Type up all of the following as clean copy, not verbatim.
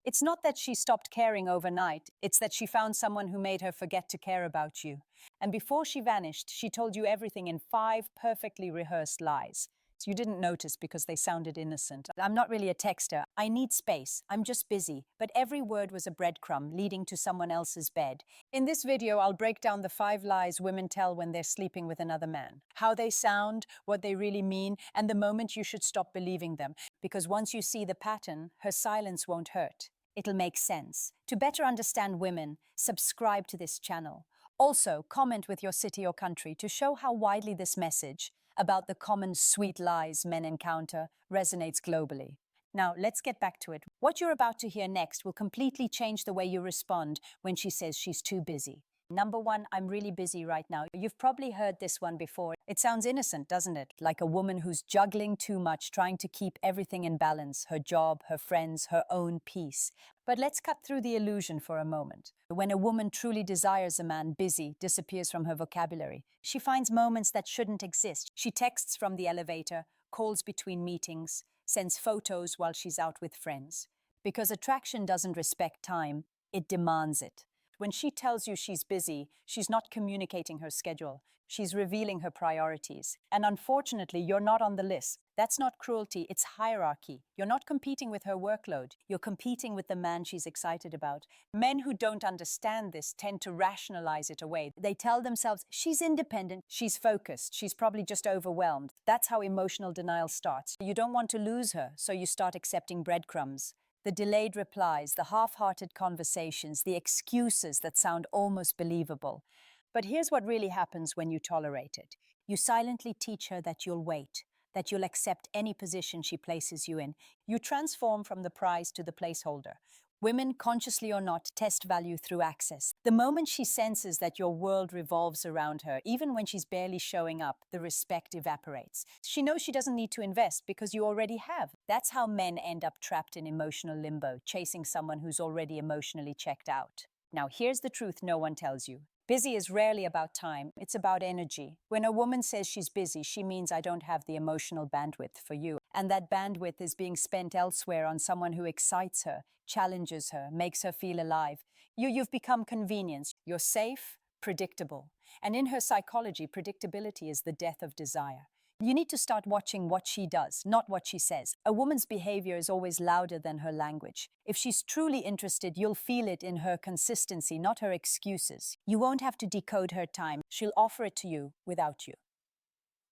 It's not that she stopped caring overnight, it's that she found someone who made her forget to care about you. And before she vanished, she told you everything in 5 perfectly rehearsed lies. You didn't notice because they sounded innocent. I'm not really a texter. I need space. I'm just busy. But every word was a breadcrumb leading to someone else's bed. In this video, I'll break down the 5 lies women tell when they're sleeping with another man. How they sound, what they really mean, and the moment you should stop believing them. Because once you see the pattern, her silence won't hurt. It'll make sense. To better understand women, subscribe to this channel. Also, comment with your city or country to show how widely this message about the common sweet lies men encounter resonates globally. Now, let's get back to it. What you're about to hear next will completely change the way you respond when she says she's too busy. Number 1, I'm really busy right now. You've probably heard this one before. It sounds innocent, doesn't it? Like a woman who's juggling too much, trying to keep everything in balance, her job, her friends, her own peace. But let's cut through the illusion for a moment. When a woman truly desires a man, busy disappears from her vocabulary. She finds moments that shouldn't exist. She texts from the elevator, calls between meetings, sends photos while she's out with friends. Because attraction doesn't respect time, it demands it. When she tells you she's busy, she's not communicating her schedule. She's revealing her priorities. And unfortunately, you're not on the list. That's not cruelty, it's hierarchy. You're not competing with her workload. You're competing with the man she's excited about. Men who don't understand this tend to rationalize it away. They tell themselves, she's independent, she's focused, she's probably just overwhelmed. That's how emotional denial starts. You don't want to lose her, so you start accepting breadcrumbs. The delayed replies, the half-hearted conversations, the excuses that sound almost believable. But here's what really happens when you tolerate it. You silently teach her that you'll wait, that you'll accept any position she places you in. You transform from the prize to the placeholder. Women, consciously or not, test value through access. The moment she senses that your world revolves around her, even when she's barely showing up, the respect evaporates. She knows she doesn't need to invest because you already have. That's how men end up trapped in emotional limbo, chasing someone who's already emotionally checked out. Now, here's the truth no one tells you. Busy is rarely about time, it's about energy. When a woman says she's busy, she means I don't have the emotional bandwidth for you. And that bandwidth is being spent elsewhere on someone who excites her, challenges her, makes her feel alive. You've become convenience. You're safe, predictable. And in her psychology, predictability is the death of desire. You need to start watching what she does, not what she says. A woman's behavior is always louder than her language. If she's truly interested, you'll feel it in her consistency, not her excuses. You won't have to decode her time. She'll offer it to you without you.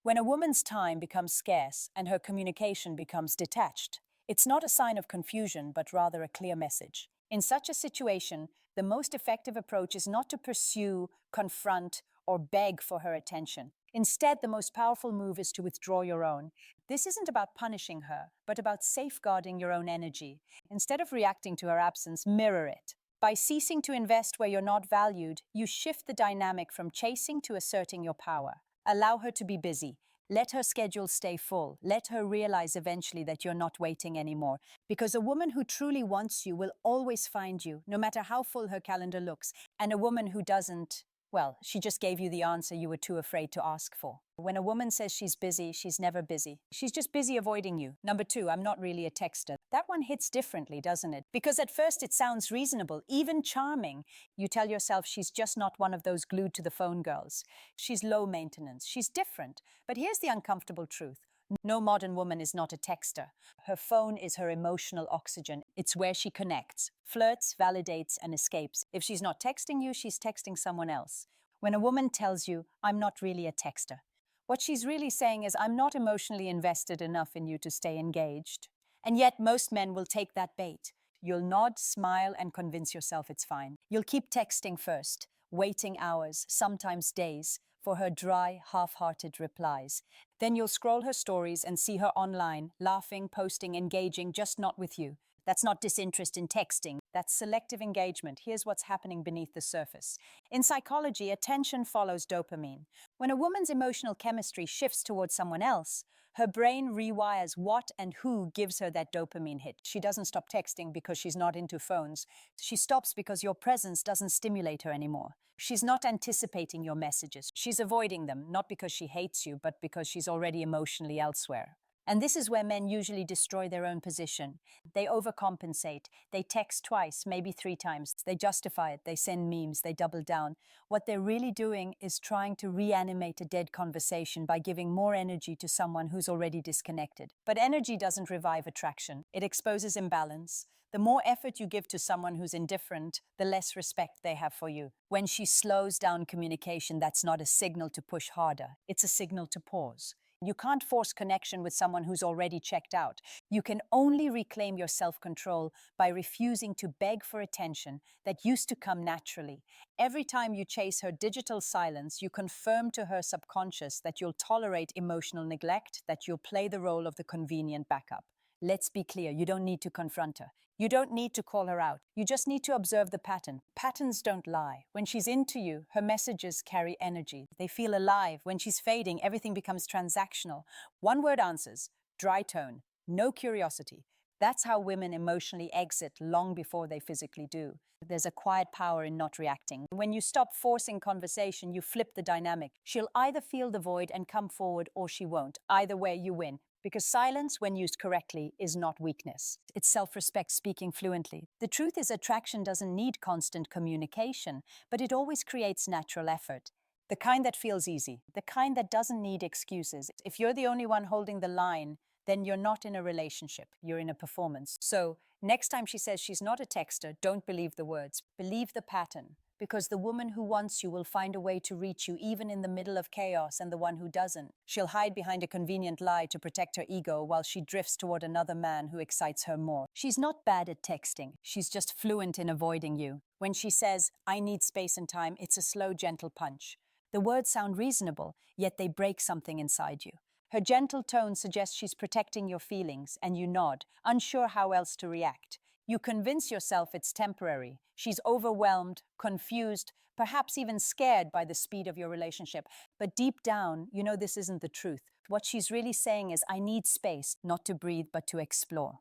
When a woman's time becomes scarce and her communication becomes detached, it's not a sign of confusion, but rather a clear message. In such a situation, the most effective approach is not to pursue, confront, or beg for her attention. Instead, the most powerful move is to withdraw your own. This isn't about punishing her, but about safeguarding your own energy. Instead of reacting to her absence, mirror it. By ceasing to invest where you're not valued, you shift the dynamic from chasing to asserting your power. Allow her to be busy. Let her schedule stay full. Let her realize eventually that you're not waiting anymore. Because a woman who truly wants you will always find you, no matter how full her calendar looks. And a woman who doesn't, well, she just gave you the answer you were too afraid to ask for. When a woman says she's busy, she's never busy. She's just busy avoiding you. Number 2, I'm not really a texter. That one hits differently, doesn't it? Because at first it sounds reasonable, even charming. You tell yourself she's just not one of those glued to the phone girls. She's low maintenance. She's different. But here's the uncomfortable truth. No modern woman is not a texter. Her phone is her emotional oxygen. It's where she connects, flirts, validates, and escapes. If she's not texting you, she's texting someone else. When a woman tells you, I'm not really a texter, what she's really saying is, I'm not emotionally invested enough in you to stay engaged. And yet most men will take that bait. You'll nod, smile, and convince yourself it's fine. You'll keep texting first, waiting hours, sometimes days, for her dry, half-hearted replies. Then you'll scroll her stories and see her online, laughing, posting, engaging, just not with you. That's not disinterest in texting. That's selective engagement. Here's what's happening beneath the surface. In psychology, attention follows dopamine. When a woman's emotional chemistry shifts towards someone else, her brain rewires what and who gives her that dopamine hit. She doesn't stop texting because she's not into phones. She stops because your presence doesn't stimulate her anymore. She's not anticipating your messages. She's avoiding them, not because she hates you, but because she's already emotionally elsewhere. And this is where men usually destroy their own position. They overcompensate. They text twice, maybe 3 times. They justify it. They send memes. They double down. What they're really doing is trying to reanimate a dead conversation by giving more energy to someone who's already disconnected. But energy doesn't revive attraction. It exposes imbalance. The more effort you give to someone who's indifferent, the less respect they have for you. When she slows down communication, that's not a signal to push harder. It's a signal to pause. You can't force connection with someone who's already checked out. You can only reclaim your self-control by refusing to beg for attention that used to come naturally. Every time you chase her digital silence, you confirm to her subconscious that you'll tolerate emotional neglect, that you'll play the role of the convenient backup. Let's be clear, you don't need to confront her. You don't need to call her out. You just need to observe the pattern. Patterns don't lie. When she's into you, her messages carry energy. They feel alive. When she's fading, everything becomes transactional. One-word answers, dry tone, no curiosity. That's how women emotionally exit long before they physically do. There's a quiet power in not reacting. When you stop forcing conversation, you flip the dynamic. She'll either feel the void and come forward, or she won't. Either way, you win. Because silence, when used correctly, is not weakness. It's self-respect speaking fluently. The truth is, attraction doesn't need constant communication, but it always creates natural effort. The kind that feels easy, the kind that doesn't need excuses. If you're the only one holding the line, then you're not in a relationship, you're in a performance. So, next time she says she's not a texter, don't believe the words, believe the pattern. Because the woman who wants you will find a way to reach you even in the middle of chaos, and the one who doesn't, she'll hide behind a convenient lie to protect her ego while she drifts toward another man who excites her more. She's not bad at texting, she's just fluent in avoiding you. When she says, "I need space and time," it's a slow, gentle punch. The words sound reasonable, yet they break something inside you. Her gentle tone suggests she's protecting your feelings, and you nod, unsure how else to react. You convince yourself it's temporary. She's overwhelmed, confused, perhaps even scared by the speed of your relationship. But deep down, you know this isn't the truth. What she's really saying is, "I need space, not to breathe, but to explore."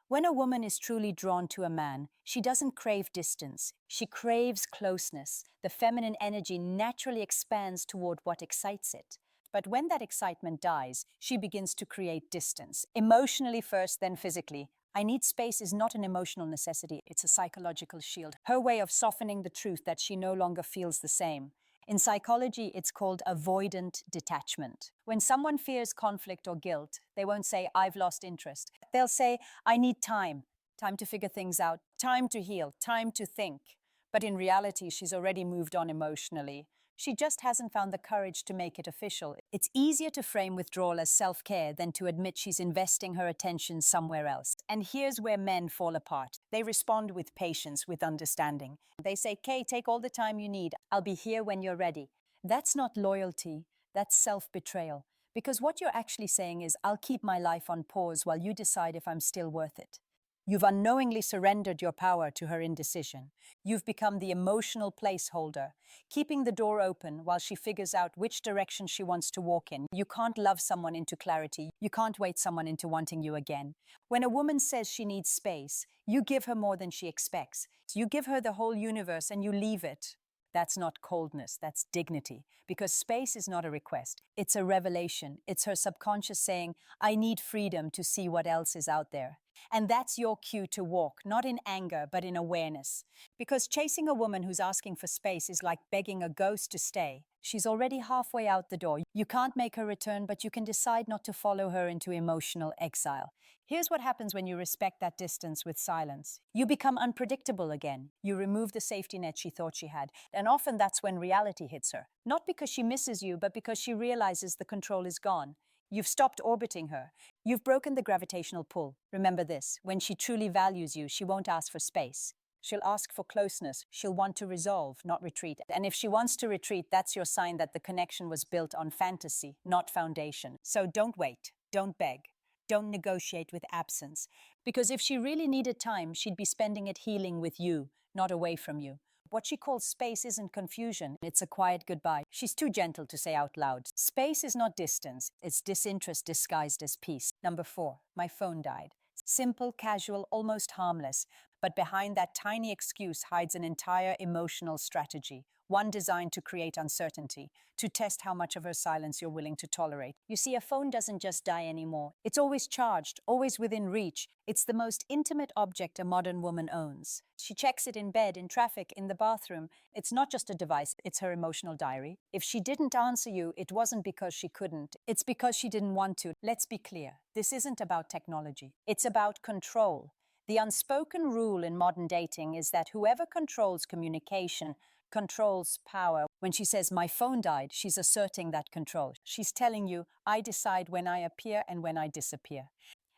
When a woman is truly drawn to a man, she doesn't crave distance. She craves closeness. The feminine energy naturally expands toward what excites it. But when that excitement dies, she begins to create distance. Emotionally first, then physically. "I need space" is not an emotional necessity, it's a psychological shield. Her way of softening the truth that she no longer feels the same. In psychology, it's called avoidant detachment. When someone fears conflict or guilt, they won't say, "I've lost interest." They'll say, "I need time. Time to figure things out, time to heal, time to think." But in reality, she's already moved on emotionally. She just hasn't found the courage to make it official. It's easier to frame withdrawal as self-care than to admit she's investing her attention somewhere else. And here's where men fall apart. They respond with patience, with understanding. They say, "Kay, take all the time you need. I'll be here when you're ready." That's not loyalty, that's self-betrayal. Because what you're actually saying is, "I'll keep my life on pause while you decide if I'm still worth it." You've unknowingly surrendered your power to her indecision. You've become the emotional placeholder, keeping the door open while she figures out which direction she wants to walk in. You can't love someone into clarity. You can't wait someone into wanting you again. When a woman says she needs space, you give her more than she expects. You give her the whole universe and you leave it. That's not coldness, that's dignity. Because space is not a request, it's a revelation. It's her subconscious saying, "I need freedom to see what else is out there." And that's your cue to walk, not in anger, but in awareness. Because chasing a woman who's asking for space is like begging a ghost to stay. She's already halfway out the door. You can't make her return, but you can decide not to follow her into emotional exile. Here's what happens when you respect that distance with silence. You become unpredictable again. You remove the safety net she thought she had. And often that's when reality hits her. Not because she misses you, but because she realizes the control is gone. You've stopped orbiting her. You've broken the gravitational pull. Remember this, when she truly values you, she won't ask for space. She'll ask for closeness. She'll want to resolve, not retreat. And if she wants to retreat, that's your sign that the connection was built on fantasy, not foundation. So don't wait, don't beg, don't negotiate with absence. Because if she really needed time, she'd be spending it healing with you, not away from you. What she calls space isn't confusion, it's a quiet goodbye. She's too gentle to say out loud. Space is not distance, it's disinterest disguised as peace. Number 4, my phone died. Simple, casual, almost harmless. But behind that tiny excuse hides an entire emotional strategy, one designed to create uncertainty, to test how much of her silence you're willing to tolerate. You see, a phone doesn't just die anymore. It's always charged, always within reach. It's the most intimate object a modern woman owns. She checks it in bed, in traffic, in the bathroom. It's not just a device, it's her emotional diary. If she didn't answer you, it wasn't because she couldn't. It's because she didn't want to. Let's be clear. This isn't about technology. It's about control. The unspoken rule in modern dating is that whoever controls communication controls power. When she says, "My phone died," she's asserting that control. She's telling you, "I decide when I appear and when I disappear."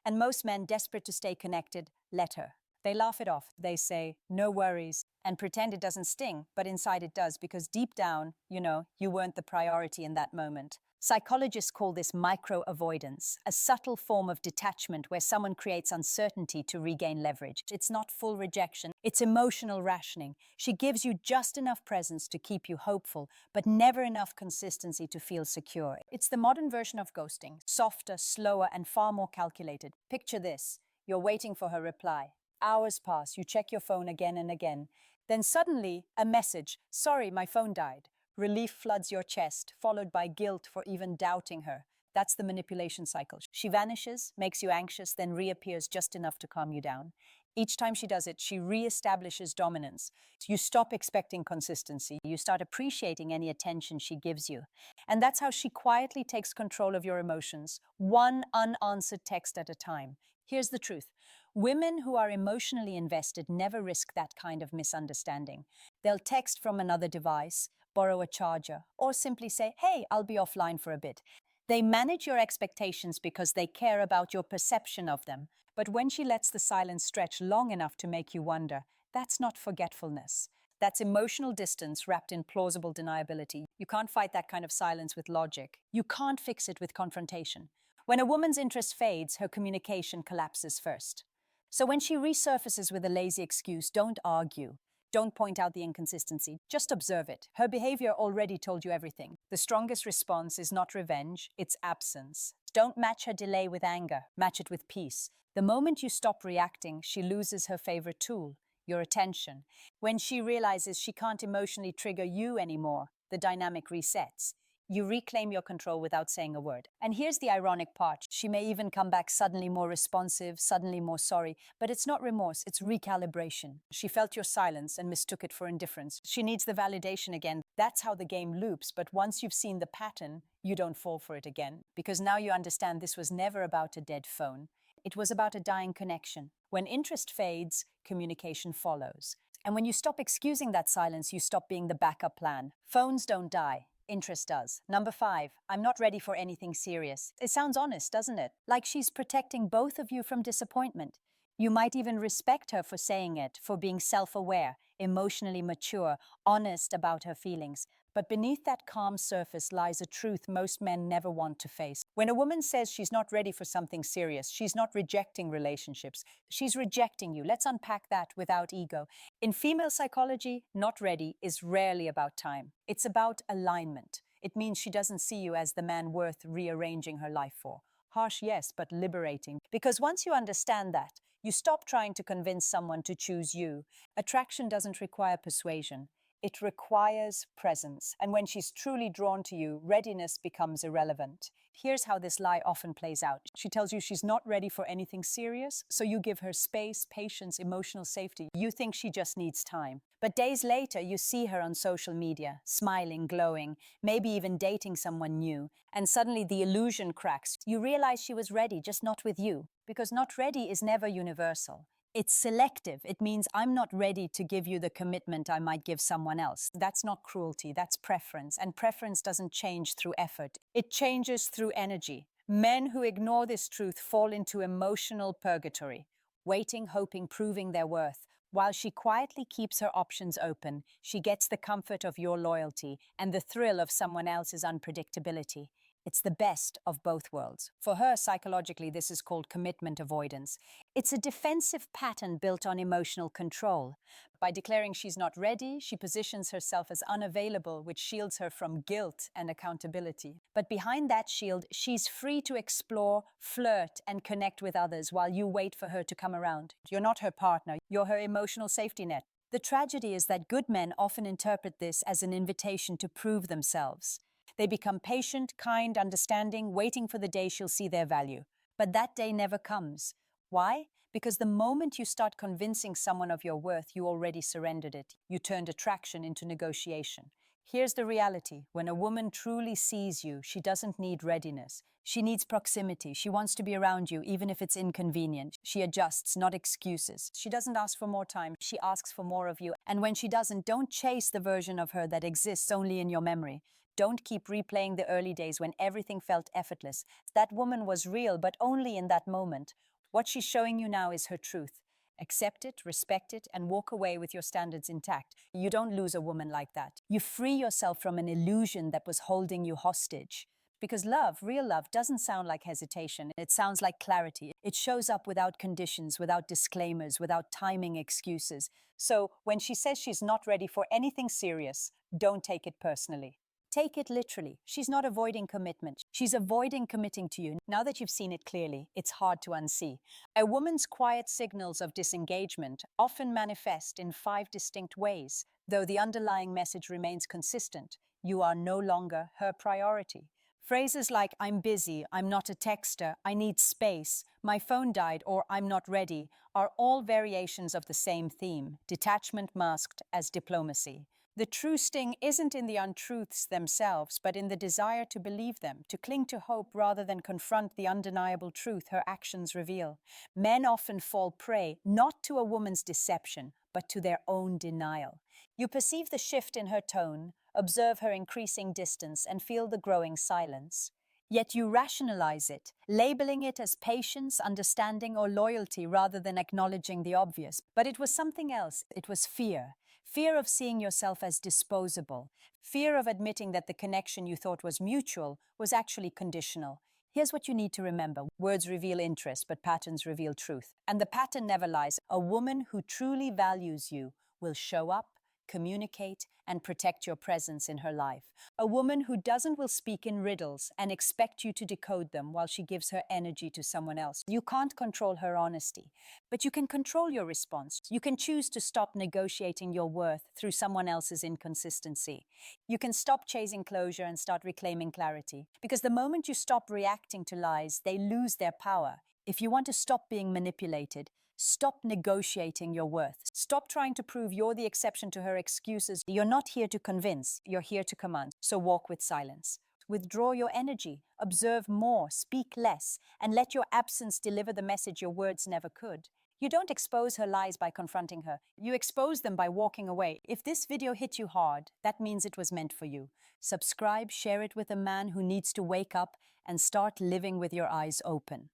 And most men, desperate to stay connected, let her. They laugh it off. They say, "No worries," and pretend it doesn't sting, but inside it does, because deep down, you weren't the priority in that moment. Psychologists call this micro-avoidance, a subtle form of detachment where someone creates uncertainty to regain leverage. It's not full rejection, it's emotional rationing. She gives you just enough presence to keep you hopeful, but never enough consistency to feel secure. It's the modern version of ghosting, softer, slower, and far more calculated. Picture this. You're waiting for her reply. Hours pass, you check your phone again and again. Then suddenly, a message, "Sorry, my phone died." Relief floods your chest, followed by guilt for even doubting her. That's the manipulation cycle. She vanishes, makes you anxious, then reappears just enough to calm you down. Each time she does it, she reestablishes dominance. You stop expecting consistency. You start appreciating any attention she gives you. And that's how she quietly takes control of your emotions, one unanswered text at a time. Here's the truth. Women who are emotionally invested never risk that kind of misunderstanding. They'll text from another device, borrow a charger, or simply say, "Hey, I'll be offline for a bit." They manage your expectations because they care about your perception of them. But when she lets the silence stretch long enough to make you wonder, that's not forgetfulness. That's emotional distance wrapped in plausible deniability. You can't fight that kind of silence with logic. You can't fix it with confrontation. When a woman's interest fades, her communication collapses first. So when she resurfaces with a lazy excuse, don't argue. Don't point out the inconsistency. Just observe it. Her behavior already told you everything. The strongest response is not revenge, it's absence. Don't match her delay with anger. Match it with peace. The moment you stop reacting, she loses her favorite tool, your attention. When she realizes she can't emotionally trigger you anymore, the dynamic resets. You reclaim your control without saying a word. And here's the ironic part. She may even come back suddenly more responsive, suddenly more sorry, but it's not remorse, it's recalibration. She felt your silence and mistook it for indifference. She needs the validation again. That's how the game loops, but once you've seen the pattern, you don't fall for it again. Because now you understand this was never about a dead phone. It was about a dying connection. When interest fades, communication follows. And when you stop excusing that silence, you stop being the backup plan. Phones don't die. Interest does. Number 5, I'm not ready for anything serious. It sounds honest, doesn't it? Like she's protecting both of you from disappointment. You might even respect her for saying it, for being self-aware, emotionally mature, honest about her feelings. But beneath that calm surface lies a truth most men never want to face. When a woman says she's not ready for something serious, she's not rejecting relationships. She's rejecting you. Let's unpack that without ego. In female psychology, not ready is rarely about time. It's about alignment. It means she doesn't see you as the man worth rearranging her life for. Harsh, yes, but liberating. Because once you understand that, you stop trying to convince someone to choose you. Attraction doesn't require persuasion. It requires presence. And when she's truly drawn to you, readiness becomes irrelevant. Here's how this lie often plays out. She tells you she's not ready for anything serious, so you give her space, patience, emotional safety. You think she just needs time. But days later, you see her on social media, smiling, glowing, maybe even dating someone new, and suddenly the illusion cracks. You realize she was ready, just not with you. Because not ready is never universal. It's selective. It means I'm not ready to give you the commitment I might give someone else. That's not cruelty, that's preference. And preference doesn't change through effort. It changes through energy. Men who ignore this truth fall into emotional purgatory, waiting, hoping, proving their worth. While she quietly keeps her options open, she gets the comfort of your loyalty and the thrill of someone else's unpredictability. It's the best of both worlds. For her, psychologically, this is called commitment avoidance. It's a defensive pattern built on emotional control. By declaring she's not ready, she positions herself as unavailable, which shields her from guilt and accountability. But behind that shield, she's free to explore, flirt, and connect with others while you wait for her to come around. You're not her partner, you're her emotional safety net. The tragedy is that good men often interpret this as an invitation to prove themselves. They become patient, kind, understanding, waiting for the day she'll see their value. But that day never comes. Why? Because the moment you start convincing someone of your worth, you already surrendered it. You turned attraction into negotiation. Here's the reality. When a woman truly sees you, she doesn't need readiness. She needs proximity. She wants to be around you, even if it's inconvenient. She adjusts, not excuses. She doesn't ask for more time. She asks for more of you. And when she doesn't, don't chase the version of her that exists only in your memory. Don't keep replaying the early days when everything felt effortless. That woman was real, but only in that moment. What she's showing you now is her truth. Accept it, respect it, and walk away with your standards intact. You don't lose a woman like that. You free yourself from an illusion that was holding you hostage. Because love, real love, doesn't sound like hesitation. It sounds like clarity. It shows up without conditions, without disclaimers, without timing excuses. So when she says she's not ready for anything serious, don't take it personally. Take it literally. She's not avoiding commitment. She's avoiding committing to you. Now that you've seen it clearly, it's hard to unsee. A woman's quiet signals of disengagement often manifest in 5 distinct ways, though the underlying message remains consistent. You are no longer her priority. Phrases like, I'm busy, I'm not a texter, I need space, my phone died, or I'm not ready, are all variations of the same theme, detachment masked as diplomacy. The true sting isn't in the untruths themselves, but in the desire to believe them, to cling to hope rather than confront the undeniable truth her actions reveal. Men often fall prey not to a woman's deception, but to their own denial. You perceive the shift in her tone, observe her increasing distance, and feel the growing silence. Yet you rationalize it, labeling it as patience, understanding, or loyalty rather than acknowledging the obvious. But it was something else. It was fear. Fear of seeing yourself as disposable. Fear of admitting that the connection you thought was mutual was actually conditional. Here's what you need to remember. Words reveal interest, but patterns reveal truth. And the pattern never lies. A woman who truly values you will show up, communicate, and protect your presence in her life. A woman who doesn't will speak in riddles and expect you to decode them while she gives her energy to someone else. You can't control her honesty, but you can control your response. You can choose to stop negotiating your worth through someone else's inconsistency. You can stop chasing closure and start reclaiming clarity. Because the moment you stop reacting to lies, they lose their power. If you want to stop being manipulated, stop negotiating your worth. Stop trying to prove you're the exception to her excuses. You're not here to convince, you're here to command. So walk with silence. Withdraw your energy, observe more, speak less, and let your absence deliver the message your words never could. You don't expose her lies by confronting her. You expose them by walking away. If this video hit you hard, that means it was meant for you. Subscribe, share it with a man who needs to wake up and start living with your eyes open.